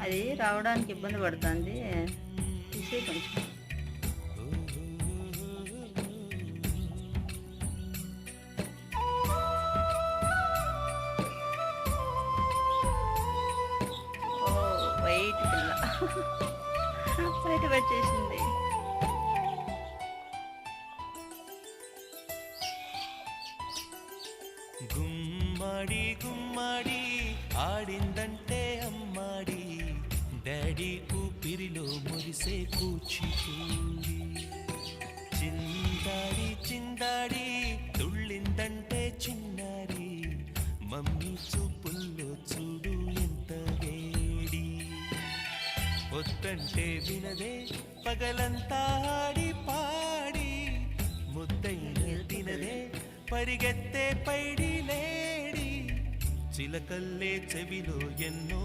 అది రావడానికి ఇబ్బంది పడుతుంది. తీసేయి కొంచెం. ఓహ్! వైట్ పిల్ల. బయటకొచ్చేసింది. గుమ్మడి గుమ్మడి ఆడిందంటే అమ్మాడి, డాడీ ఊపిరిలో మురిసే కూచిపూడి. చిందాడి చిందాడి తుళ్ళిందంటే చిన్నారి, మమ్మీ చూపుల్లో చూడు ఎంత వేడి. వద్దంటే వినదే పగలంతా ఆడి పాడి, ముద్దైన తినదే పరిగెత్తే పైడి లేడి. చిలకల్లే చెవిలో ఎన్నో